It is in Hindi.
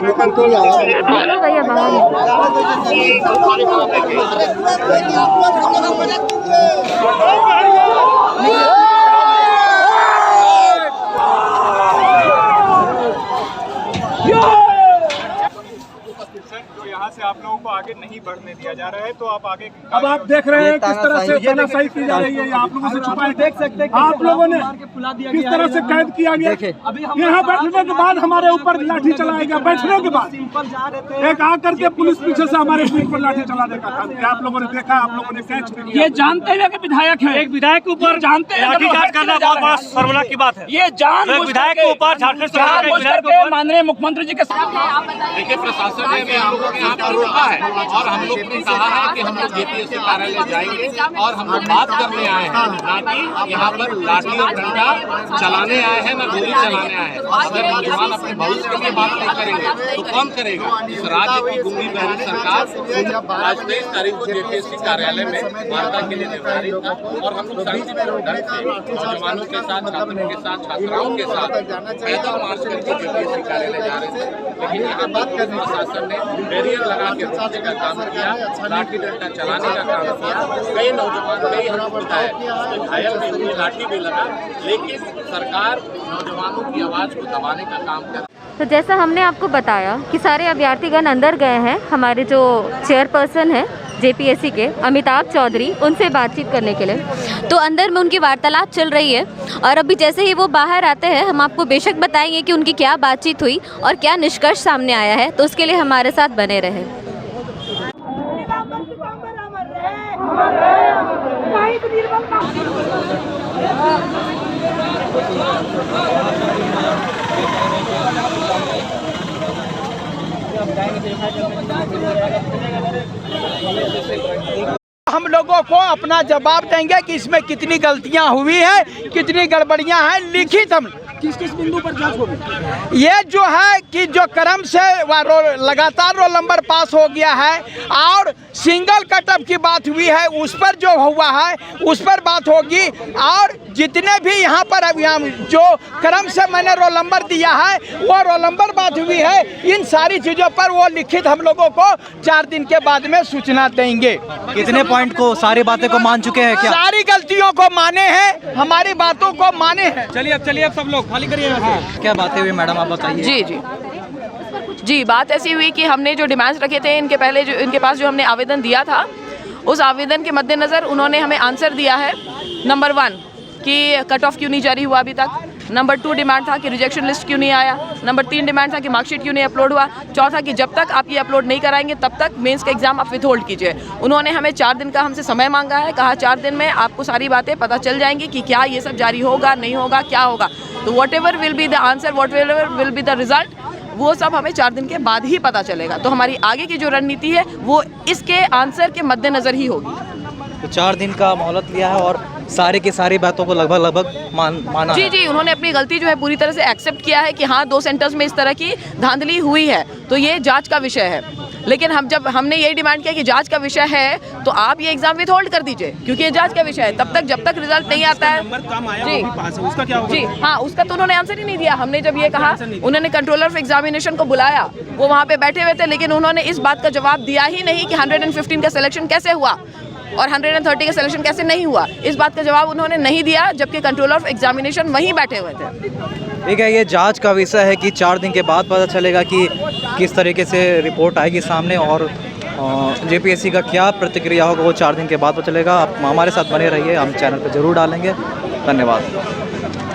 निकलो भैया बाहर। जो यहाँ से आप लोगों को आगे नहीं बढ़ने दिया जा रहा है, तो आप आगे अब आप देख रहे हैं किस तरह से तानाशाही की जा रही है। आप लोगों से छुपा देख सकते हैं आप लोगों ने किस तरह से कैद किया गया। यहाँ बैठने के बाद हमारे ऊपर लाठी चलाया गया। बैठने के बाद एक आकर के पुलिस पीछे से हमारे ऊपर लाठी चला देगा। आप लोगों ने देखा, आप लोगों ने कैच किया। ये जानते हुए कि विधायक है, एक विधायक के ऊपर जानते हैं लाठीचार्ज करना बहुत बड़ा शर्मनाक की बात है। ये जान विधायक के ऊपर झारखंड सरकार के माननीय मुख्यमंत्री जी के साथ। देखिए, प्रशासन ने भी हम लोगों को यहाँ पर रोका है और हम लोग ने कहा है कि हम लोग जेपीएससी कार्यालय जाएंगे और हम लोग बात करने आए हैं, ना कि यहाँ पर लाठी और डंडा चलाने आए हैं, ना गोली चलाने आए हैं। अगर नौजवान अपने भविष्य के लिए बात नहीं करेंगे तो कौन करेगा। इस राज्य की गूंगी बहरी सरकार आज 23 तारीख को जेपीएससी कार्यालय में वार्ता के लिए निर्धारित था और हम लोग शांतिपूर्ण ढंग से नौजवानों के साथ, छात्रों के साथ, छात्राओं के साथ पैदल मार्च करके जेपीएससी कार्यालय जा रहे थे। लेकिन यहाँ पर प्रशासन ने बैरियर लगा के रोकने का काम किया, लाठी डंडा चलाने का काम किया। कई नौजवान, कई हम विधायक घायल भी हुए, लाठी भी लगा, लेकिन सरकार नौजवानों की आवाज को दबाने का काम कर। तो जैसा हमने आपको बताया कि सारे अभ्यर्थीगण अंदर गए हैं। हमारे जो चेयरपर्सन हैं जेपीएससी के अमिताभ चौधरी, उनसे बातचीत करने के लिए तो अंदर में उनकी वार्तालाप चल रही है। और अभी जैसे ही वो बाहर आते हैं हम आपको बेशक बताएंगे कि उनकी क्या बातचीत हुई और क्या निष्कर्ष सामने आया है। तो उसके लिए हमारे साथ बने रहे। हम लोगों को अपना जवाब देंगे कि इसमें कितनी गलतियां हुई है, कितनी गड़बड़ियां हैं। लिखित हम किस किस बिंदु पर जांच होगी। ये जो है कि जो क्रम से लगातार रोल नंबर पास हो गया है और सिंगल कटअप की बात हुई है, उस पर जो हुआ है उस पर बात होगी। और जितने भी यहाँ पर जो क्रम से मैंने रोल नंबर दिया है वो रोल नंबर बात हुई है। इन सारी चीज़ों पर वो लिखित हम लोगों को 4 दिन के बाद में सूचना देंगे। कितने पॉइंट को, सारी बातें को मान चुके हैं क्या? सारी गलतियों को माने हैं, हमारी बातों को माने हैं। चलिए अब सब लोग खाली करिए। क्या बातें हुई मैडम, आप बताइए। जी, बात ऐसी हुई कि हमने जो डिमांड्स रखे थे इनके पास जो हमने आवेदन दिया था, उस आवेदन के मद्देनज़र उन्होंने हमें आंसर दिया है। नंबर 1 कि कट ऑफ क्यों नहीं जारी हुआ अभी तक। नंबर 2 डिमांड था कि रिजेक्शन लिस्ट क्यों नहीं आया। नंबर 3 डिमांड था कि मार्कशीट क्यों नहीं अपलोड हुआ। चौथा कि जब तक आप ये अपलोड नहीं कराएंगे तब तक मेंस का एग्जाम आप विथहोल्ड कीजिए। उन्होंने हमें 4 दिन का हमसे समय मांगा है। कहा 4 दिन में आपको सारी बातें पता चल जाएंगी कि क्या ये सब जारी होगा, नहीं होगा, क्या होगा। तो what ever will be the answer, what ever will be the result, वो सब हमें 4 दिन के बाद ही पता चलेगा। तो हमारी आगे की जो रणनीति है वो इसके आंसर के मद्देनज़र ही होगी। तो 4 दिन का मोहलत लिया है और सारे की सारी बातों को लगभग माना है। जी, उन्होंने अपनी गलती जो है पूरी तरह से एक्सेप्ट किया है कि हाँ 2 सेंटर्स में इस तरह की धांधली हुई है। तो ये जांच का विषय है। लेकिन हमने यही डिमांड किया कि जांच का विषय है तो आप ये एग्जाम विथहोल्ड कर दीजिए, क्योंकि ये जांच का विषय है। तब तक जब तक रिजल्ट नहीं आता है उसका क्या होगा? जी हाँ, उसका तो उन्होंने आंसर ही नहीं दिया। हमने जब ये कहा, उन्होंने कंट्रोलर ऑफ एग्जामिनेशन को बुलाया, वो वहाँ पे बैठे हुए थे, लेकिन उन्होंने इस बात का जवाब दिया ही नहीं कि 115 का सिलेक्शन कैसे हुआ और 130 का सिलेक्शन कैसे नहीं हुआ। इस बात का जवाब उन्होंने नहीं दिया, जबकि कंट्रोलर ऑफ एग्जामिनेशन वहीं बैठे हुए थे। ठीक है, ये जांच का विषय है कि 4 दिन के बाद पता चलेगा कि किस तरीके से रिपोर्ट आएगी सामने और जेपीएससी का क्या प्रतिक्रिया होगा, वो 4 दिन के बाद पता चलेगा। आप हमारे साथ बने रहिए, हम चैनल पर जरूर डालेंगे। धन्यवाद।